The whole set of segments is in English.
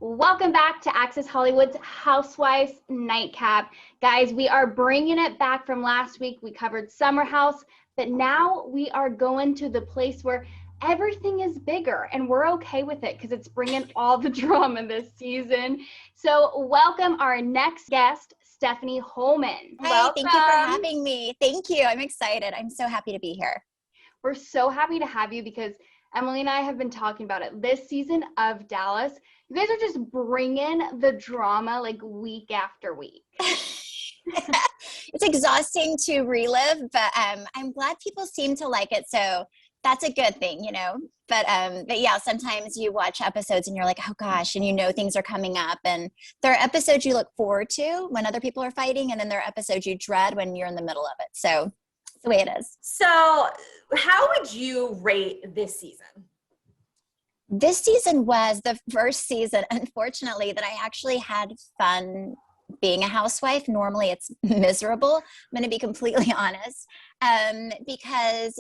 Welcome back to Access Hollywood's Housewives Nightcap. Guys, we are bringing it back from last week. We covered Summer House, but now we are going to the place where everything is bigger, and we're okay with it because it's bringing all the drama this season. So welcome our next guest, Stephanie Hollman. Hi, welcome. Thank you for having me. Thank you. I'm excited. I'm so happy to be here. We're so happy to have you because Emily and I have been talking about it. This season of Dallas, you guys are just bringing the drama like week after week. It's exhausting to relive, but I'm glad people seem to like it. So that's a good thing, you know. But yeah, sometimes you watch episodes and you're like, oh gosh, and you know things are coming up. And there are episodes you look forward to when other people are fighting, and then there are episodes you dread when you're in the middle of it. So it's the way it is. So how would you rate this season? This season was the first season, unfortunately, that I actually had fun being a housewife. Normally it's miserable. I'm going to be completely honest, because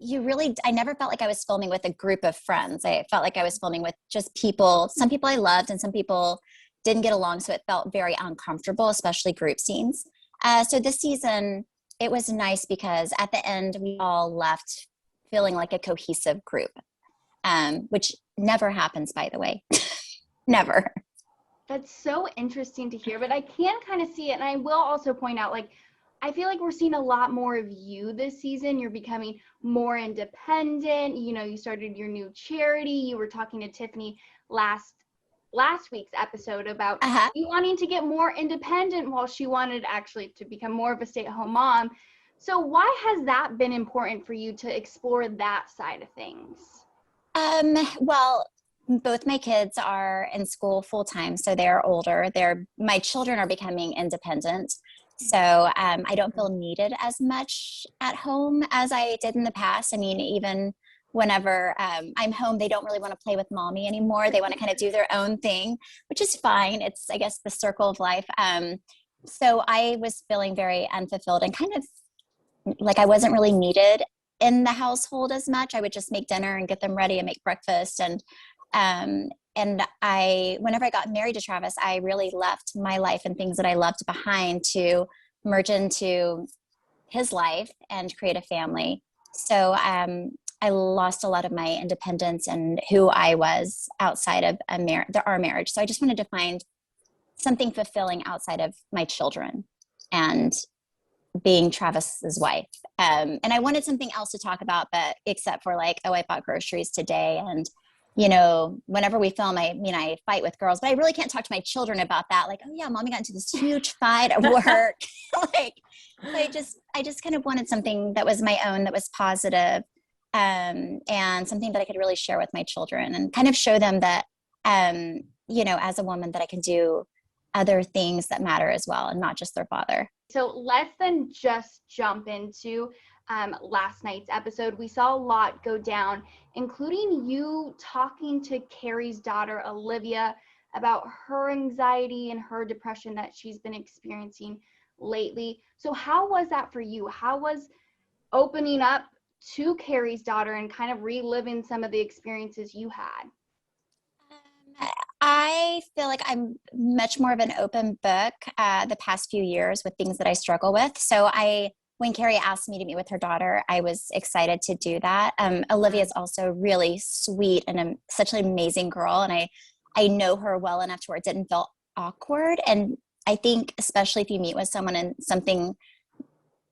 I never felt like I was filming with a group of friends. I felt like I was filming with just people, some people I loved and some people didn't get along. So it felt very uncomfortable, especially group scenes. So this season, it was nice because at the end, we all left feeling like a cohesive group, which never happens, by the way. Never. That's so interesting to hear, but I can kind of see it. And I will also point out, like, I feel like we're seeing a lot more of you this season. You're becoming more independent. You know, you started your new charity. You were talking to Tiffany last week's episode about you wanting to get more independent while she wanted actually to become more of a stay-at-home mom. So why has that been important for you to explore that side of things? Well, both my kids are in school full-time, so they're older. My children are becoming independent. So I don't feel needed as much at home as I did in the past. I mean, even whenever I'm home, they don't really want to play with mommy anymore. They want to kind of do their own thing, which is fine. It's, I guess, the circle of life. So I was feeling very unfulfilled and kind of like I wasn't really needed in the household as much. I would just make dinner and get them ready and make breakfast. And whenever I got married to Travis, I really left my life and things that I loved behind to merge into his life and create a family. So I lost a lot of my independence and who I was outside of our marriage. So I just wanted to find something fulfilling outside of my children and being Travis's wife. And I wanted something else to talk about, but except for like, oh, I bought groceries today. And, you know, whenever we film, I fight with girls, but I really can't talk to my children about that. Like, oh yeah, mommy got into this huge fight at work. Like, I just kind of wanted something that was my own, that was positive, and something that I could really share with my children and kind of show them that, you know, as a woman, that I can do other things that matter as well, and not just their father. So let's then just jump into last night's episode. We saw a lot go down, including you talking to Carrie's daughter, Olivia, about her anxiety and her depression that she's been experiencing lately. So how was that for you? How was opening up to Carrie's daughter and kind of reliving some of the experiences you had? I feel like I'm much more of an open book the past few years with things that I struggle with. So when Carrie asked me to meet with her daughter, I was excited to do that. Olivia is also really sweet and such an amazing girl. And I know her well enough to where it didn't feel awkward. And I think especially if you meet with someone in something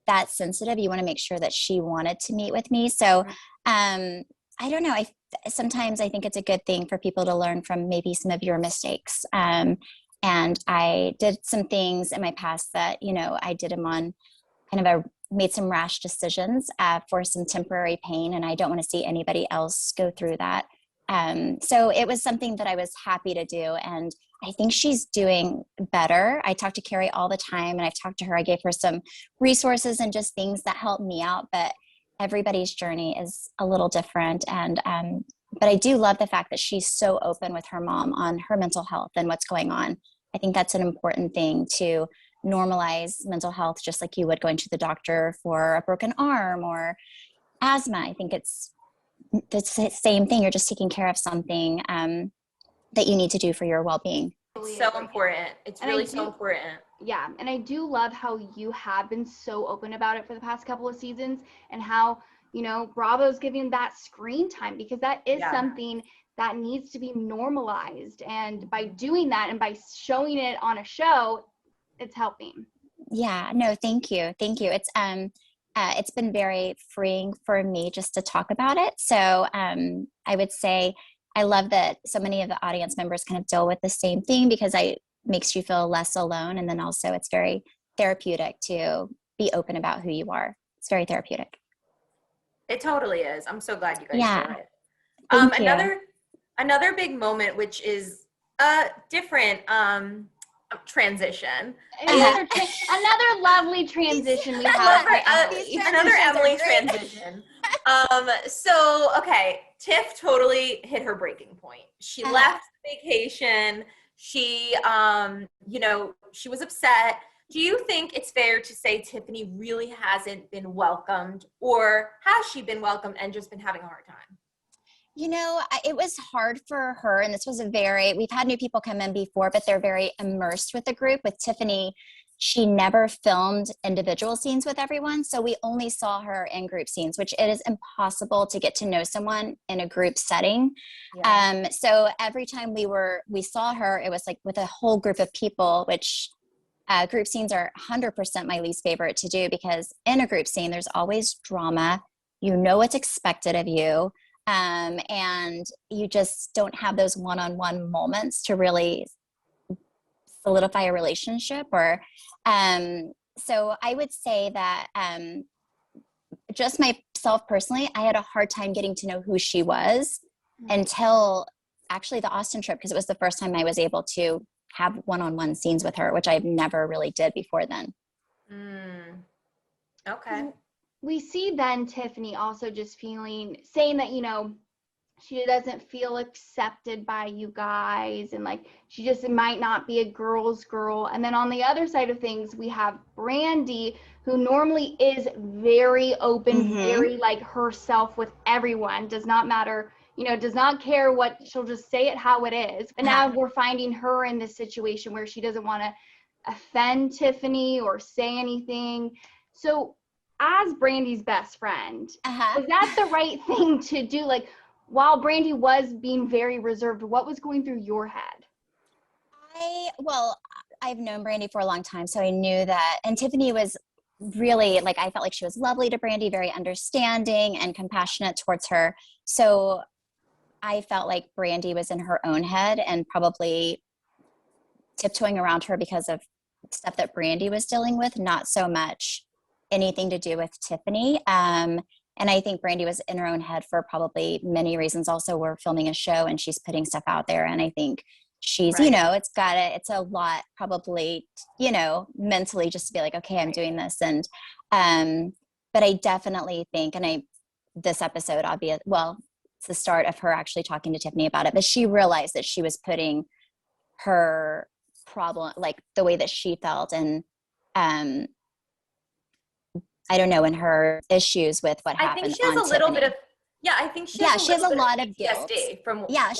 that sensitive, you want to make sure that she wanted to meet with me. So I don't know. Sometimes I think it's a good thing for people to learn from maybe some of your mistakes. And I did some things in my past that, you know, I did them on made some rash decisions for some temporary pain. And I don't want to see anybody else go through that. So it was something that I was happy to do. And I think she's doing better. I talk to Carrie all the time, and I've talked to her. I gave her some resources and just things that helped me out. But everybody's journey is a little different. And, but I do love the fact that she's so open with her mom on her mental health and what's going on. I think that's an important thing to normalize mental health, just like you would going to the doctor for a broken arm or asthma. I think it's the same thing. You're just taking care of something that you need to do for your well-being. It's so important. It's really so important. Yeah, and I do love how you have been so open about it for the past couple of seasons, and how, you know, Bravo's giving that screen time, because that is something that needs to be normalized. And by doing that and by showing it on a show, it's helping. Yeah, no, thank you. Thank you. It's been very freeing for me just to talk about it. So I would say I love that so many of the audience members kind of deal with the same thing, because it makes you feel less alone. And then also it's very therapeutic to be open about who you are. It's very therapeutic. It totally is. I'm so glad you guys do it. Thank you. Another big moment, which is a different transition. Another lovely transition we have. Another Emily transition. So, okay, Tiff totally hit her breaking point. She left vacation. She, you know, she was upset. Do you think it's fair to say Tiffany really hasn't been welcomed, or has she been welcomed and just been having a hard time? You know, it was hard for her, and this was we've had new people come in before, but they're very immersed with the group. With Tiffany, she never filmed individual scenes with everyone, so we only saw her in group scenes, which it is impossible to get to know someone in a group setting. Yeah. So every time we saw her, it was like with a whole group of people, which group scenes are 100% my least favorite to do, because in a group scene, there's always drama. You know what's expected of you. And you just don't have those one-on-one moments to really solidify a relationship. Or so I would say that just myself personally, I had a hard time getting to know who she was until actually the Austin trip, because it was the first time I was able to have one-on-one scenes with her, which I never really did before then. Okay. We see then Tiffany also just saying that, you know, she doesn't feel accepted by you guys, and like she just might not be a girl's girl. And then on the other side of things, we have Brandi, who normally is very open, very like herself with everyone, does not matter, you know, does not care what, she'll just say it how it is. But now we're finding her in this situation where she doesn't want to offend Tiffany or say anything. So as Brandi's best friend, was that the right thing to do? Like, while Brandi was being very reserved, what was going through your head? I've known Brandi for a long time, so I knew that. And Tiffany was really, like, I felt like she was lovely to Brandi, very understanding and compassionate towards her. So I felt like Brandi was in her own head and probably tiptoeing around her because of stuff that Brandi was dealing with, not so much anything to do with Tiffany. And I think Brandi was in her own head for probably many reasons. Also, we're filming a show and she's putting stuff out there. And I think she's, you know, it's a lot probably, you know, mentally, just to be like, okay, I'm doing this. And, but I definitely think, this episode, it's the start of her actually talking to Tiffany about it, but she realized that she was putting her problem, like the way that she felt, and, I don't know, in her issues with what happened. I think she has a little bit of, I think she has a lot of guilt. She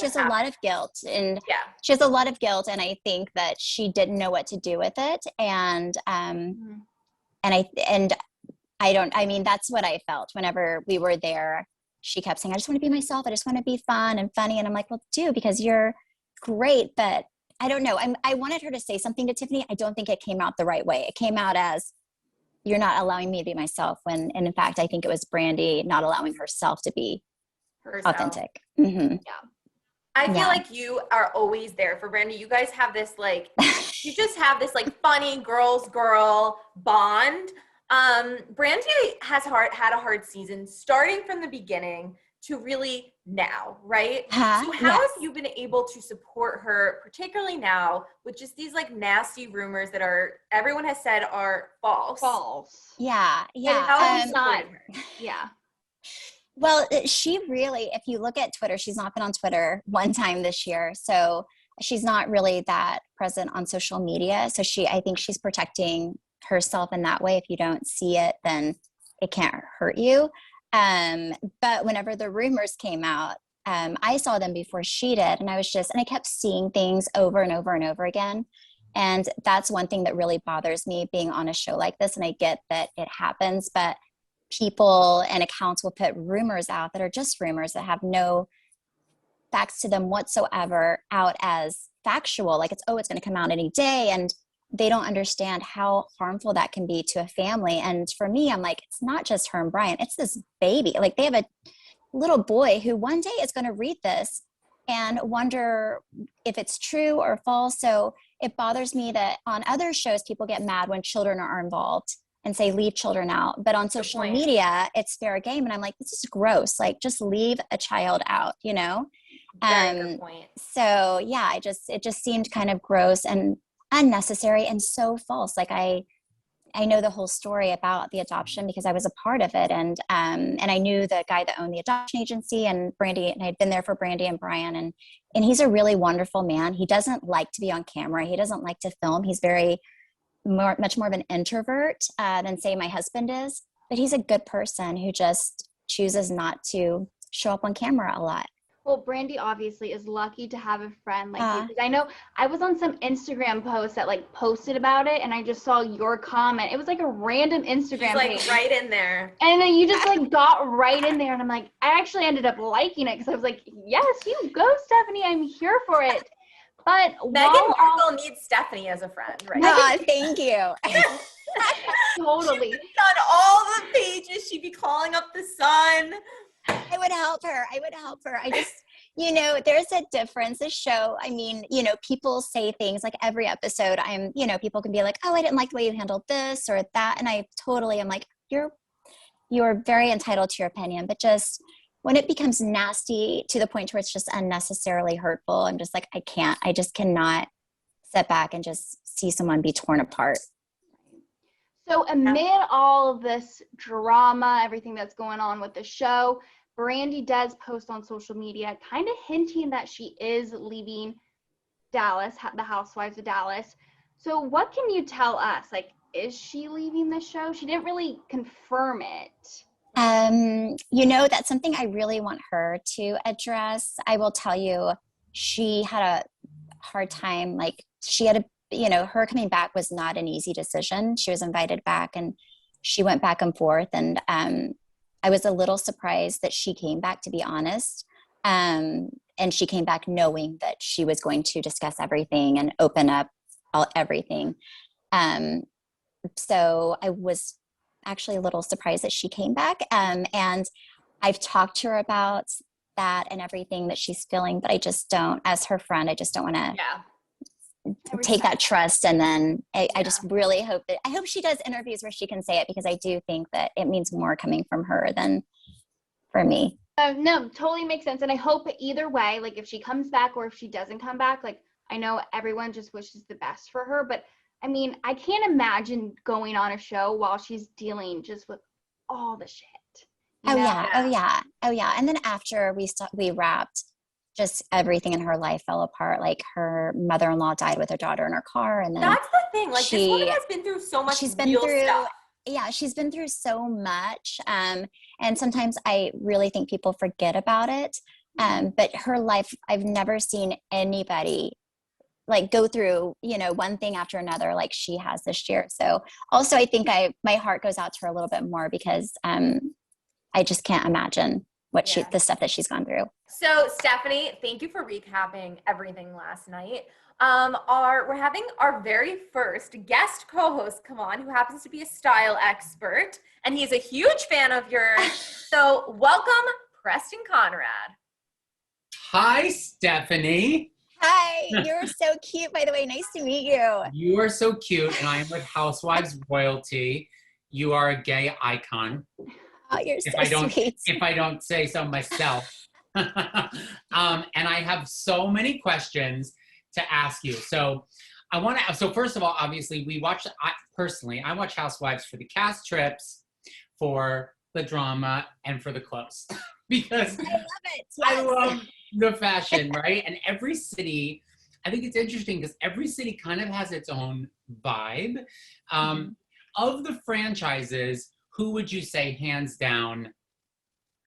has a lot of guilt, and she has a lot of guilt, and I think that she didn't know what to do with it. And that's what I felt whenever we were there. She kept saying, I just want to be myself. I just want to be fun and funny. And I'm like, well, do, because you're great. But I don't know. I wanted her to say something to Tiffany. I don't think it came out the right way. It came out as, you're not allowing me to be myself, and in fact, I think it was Brandi not allowing herself to be authentic. Yeah. I feel like you are always there for Brandi. You guys have this, like, you just have this, like, funny girl bond. Brandi has had a hard season, starting from the beginning to really now, right? So how have you been able to support her, particularly now, with just these, like, nasty rumors that everyone has said are false? Yeah. How have you supported her? Yeah. Well, she really, if you look at Twitter, she's not been on Twitter one time this year. So she's not really that present on social media. So I think she's protecting herself in that way. If you don't see it, then it can't hurt you. But whenever the rumors came out, I saw them before she did. And I kept seeing things over and over and over again. And that's one thing that really bothers me being on a show like this. And I get that it happens, but people and accounts will put rumors out that are just rumors that have no facts to them whatsoever out as factual. Like it's going to come out any day. And they don't understand how harmful that can be to a family. And for me, I'm like, it's not just her and Brian, it's this baby. Like they have a little boy who one day is going to read this and wonder if it's true or false. So it bothers me that on other shows, people get mad when children are involved and say, leave children out. But on social media, it's fair game. And I'm like, this is gross. Like just leave a child out, you know? Very good point. So yeah, it just seemed kind of gross and unnecessary and so false. Like I know the whole story about the adoption because I was a part of it. And I knew the guy that owned the adoption agency and Brandi, and I'd been there for Brandi and Brian. And he's a really wonderful man. He doesn't like to be on camera. He doesn't like to film. He's much more of an introvert than say my husband is, but he's a good person who just chooses not to show up on camera a lot. Well, Brandi obviously is lucky to have a friend like you. Because I know I was on some Instagram post that like posted about it, and I just saw your comment. It was like a random Instagram like page. Right in there. And then you just like got right in there, and I'm like, I actually ended up liking it because I was like, yes, you go, Stephanie. I'm here for it. But Meghan Markle needs Stephanie as a friend, right? Thank you. Totally. She's on all the pages. She'd be calling up the sun. I would help her. I just, there's a difference. This show, I mean, people say things like every episode people can be like, oh, I didn't like the way you handled this or that. And I totally am like, you're very entitled to your opinion, but just when it becomes nasty to the point where it's just unnecessarily hurtful, I'm just like, I just cannot sit back and just see someone be torn apart. So amid all of this drama, everything that's going on with the show, Brandi does post on social media kind of hinting that she is leaving Dallas, the Housewives of Dallas. So what can you tell us? Like, is she leaving the show? She didn't really confirm it. That's something I really want her to address. I will tell you, she had a hard time. Like she had her coming back was not an easy decision. She was invited back and she went back and forth. And I was a little surprised that she came back, to be honest. And she came back knowing that she was going to discuss everything and open up everything. So I was actually a little surprised that she came back. And I've talked to her about that and everything that she's feeling, but I just don't, as her friend, I just don't want to take that trust. And then I just really hope I hope she does interviews where she can say it, because I do think that it means more coming from her than for me. No, totally makes sense. And I hope either way, like if she comes back or if she doesn't come back, like I know everyone just wishes the best for her, but I mean, I can't imagine going on a show while she's dealing just with all the shit. Oh yeah. And then after we wrapped, just everything in her life fell apart. Like her mother-in-law died with her daughter in her car. And then that's the thing. Like this woman has been through so much stuff. Yeah, she's been through so much. And sometimes I really think people forget about it. But her life, I've never seen anybody like go through, one thing after another like she has this year. So also I think my heart goes out to her a little bit more because I just can't imagine the stuff that she's gone through. So Stephanie, thank you for recapping everything last night. We're having our very first guest co-host come on, who happens to be a style expert, and he's a huge fan of yours. So welcome, Preston Conrad. Hi, Stephanie. Hi, you're so cute, by the way. Nice to meet you. You are so cute, and I am with Housewives royalty. You are a gay icon. Oh, you're so sweet. If I don't say so myself. And I have so many questions to ask you. So first of all, obviously I watch Housewives for the cast trips, for the drama, and for the clothes. Because I love it. Yes. I love the fashion, right? And every city, I think it's interesting because every city kind of has its own vibe. Of the franchises, who would you say hands down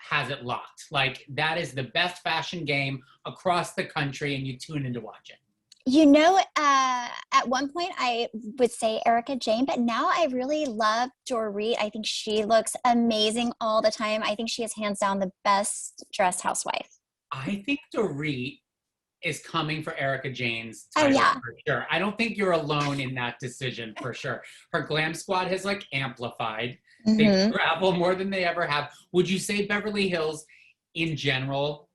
has it locked. Like, that is the best fashion game across the country, and you tune in to watch it. You know, at one point I would say Erica Jane, but now I really love Dorit. I think she looks amazing all the time. I think she is hands down the best dressed housewife. I think Dorit is coming for Erica Jane's Oh, title yeah. for sure. I don't think you're alone in that decision for sure. Her glam squad has like amplified. They travel more than they ever have. Would you say Beverly Hills in general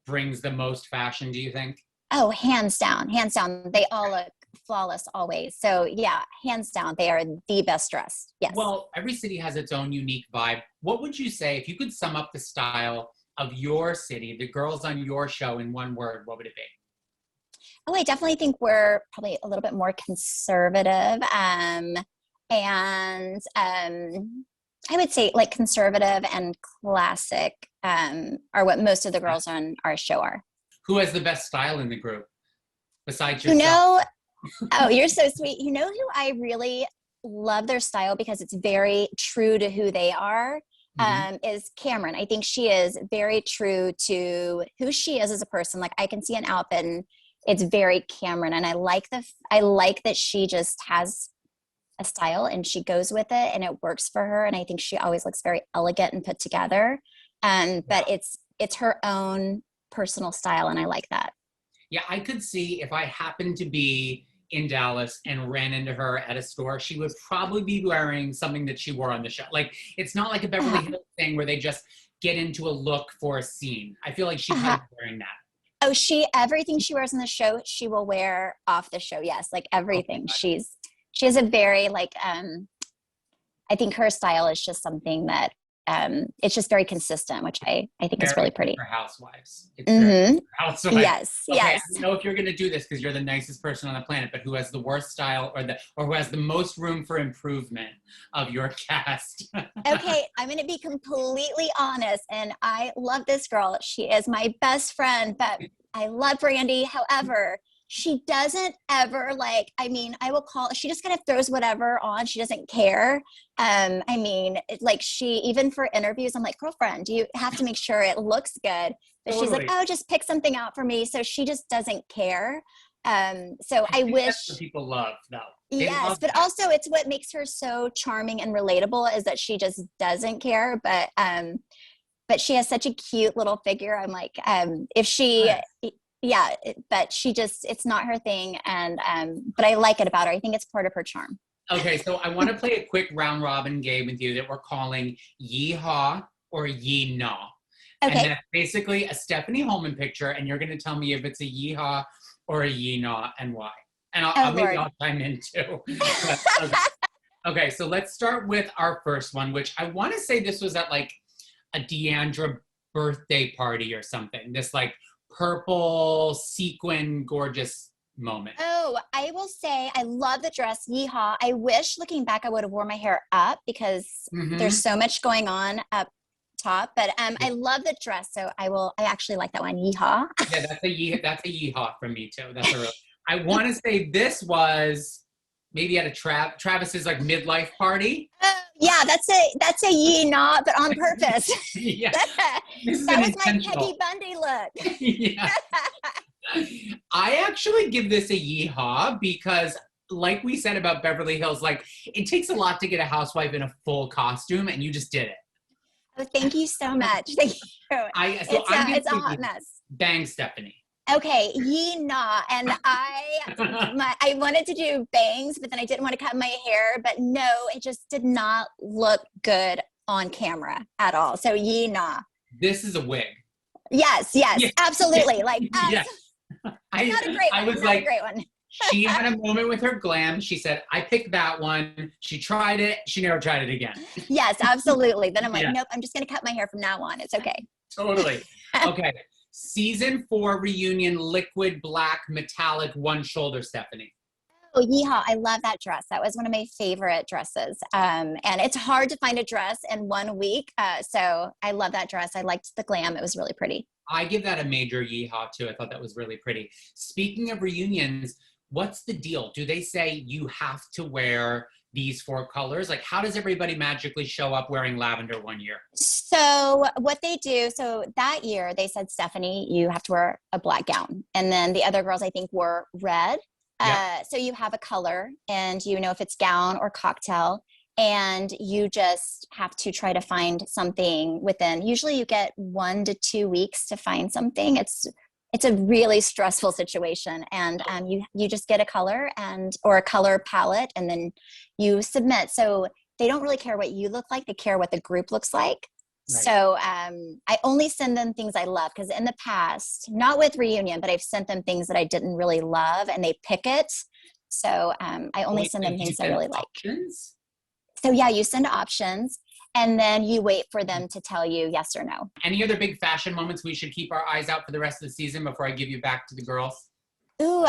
brings the most fashion, do you think? Oh, hands down, hands down. They all look flawless always. So yeah, hands down, they are the best dressed. Yes. Well, every city has its own unique vibe. What would you say, if you could sum up the style of your city, the girls on your show in one word, what would it be? Oh, I definitely think we're probably a little bit more conservative. I would say like conservative and classic are what most of the girls on our show are. Who has the best style in the group besides You yourself? know, oh, you're so sweet. You know who I really love their style because it's very true to who they are is Cameron. I think she is very true to who she is as a person. Like I can see an outfit and it's very Cameron. And I like that she just has a style and she goes with it and it works for her. And I think she always looks very elegant and put together. But it's her own personal style and I like that. Yeah, I could see if I happened to be in Dallas and ran into her at a store, she would probably be wearing something that she wore on the show. Like, it's not like a Beverly Hills thing where they just get into a look for a scene. I feel like she's wearing that. Oh, everything she wears in the show, she will wear off the show. Yes, like everything. Okay. She has a very like I think her style is just something that it's just very consistent, which I think is really pretty. For housewives. It's very for housewives. Yes, okay, yes. I don't know if you're going to do this because you're the nicest person on the planet, but who has the worst style or who has the most room for improvement of your cast? Okay, I'm going to be completely honest, and I love this girl. She is my best friend, but I love Brandi. However, she doesn't ever she just kind of throws whatever on. She doesn't care. Even for interviews, I'm like, girlfriend, do you have to make sure it looks good? But Totally. she's like, oh, just pick something out for me. So she just doesn't care. So I wish that's what people love though. Yes, but also it's what makes her so charming and relatable is that she just doesn't care. But she has such a cute little figure. I'm like, but it's not her thing. And, but I like it about her. I think it's part of her charm. Okay. So I want to play a quick round robin game with you that we're calling Yeehaw or Yeenaw. Okay. And that's basically a Stephanie Hollman picture. And you're going to tell me if it's a Yeehaw or a Yeenaw and why. And I'll chime in too. Okay. So let's start with our first one, which I want to say this was at like a Deandra birthday party or something. This like purple sequin gorgeous moment. Oh, I will say I love the dress. Yeehaw. I wish looking back I would have worn my hair up because there's so much going on up top, but I love the dress, so I actually like that one. Yeehaw. Yeah, that's a yeehaw from me too. That's a real I want to say this was maybe at a Travis's like midlife party. Yeah, that's a Yeenaw, but on purpose. Yeah. That was my Peggy Bundy look. Yeah. I actually give this a yeehaw because like we said about Beverly Hills, like it takes a lot to get a housewife in a full costume and you just did it. Oh, thank you so much. Thank you. It's a hot mess. Bang, Stephanie. Okay, Yeenaw, and I wanted to do bangs, but then I didn't want to cut my hair. But no, it just did not look good on camera at all. So Yeenaw. This is a wig. Yes, absolutely. Like, yes. Not a great one. Not a great one. She had a moment with her glam. She said, I picked that one. She tried it. She never tried it again. Yes, absolutely. Then I'm like, nope, I'm just going to cut my hair from now on. It's okay. Totally. Okay. Season 4 reunion, liquid black, metallic, one shoulder, Stephanie. Oh, Yeehaw. I love that dress. That was one of my favorite dresses. And it's hard to find a dress in 1 week. So I love that dress. I liked the glam. It was really pretty. I give that a major yeehaw too. I thought that was really pretty. Speaking of reunions, what's the deal? Do they say you have to wear these 4 colors? Like, how does everybody magically show up wearing lavender one year? So what they do, so that year they said, Stephanie, you have to wear a black gown. And then the other girls, I think, wore red. Yep. So you have a color and you know if it's gown or cocktail, and you just have to try to find something within, usually you get 1 to 2 weeks to find something. It's a really stressful situation, and you just get a color or a color palette, and then you submit. So they don't really care what you look like; they care what the group looks like. Right. So I only send them things I love, because in the past, not with Reunion, but I've sent them things that I didn't really love, and they pick it. So I only send them things I really like. So yeah, you send options. And then you wait for them to tell you yes or no. Any other big fashion moments we should keep our eyes out for the rest of the season before I give you back to the girls? Ooh,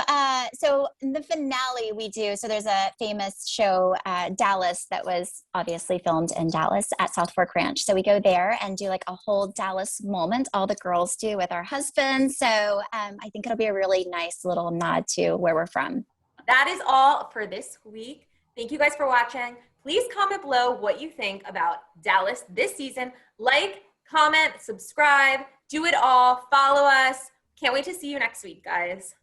so in the finale we do, so there's a famous show, Dallas, that was obviously filmed in Dallas at South Fork Ranch. So we go there and do like a whole Dallas moment, all the girls do with our husbands. So I think it'll be a really nice little nod to where we're from. That is all for this week. Thank you guys for watching. Please comment below what you think about Dallas this season. Like, comment, subscribe, do it all, follow us. Can't wait to see you next week, guys.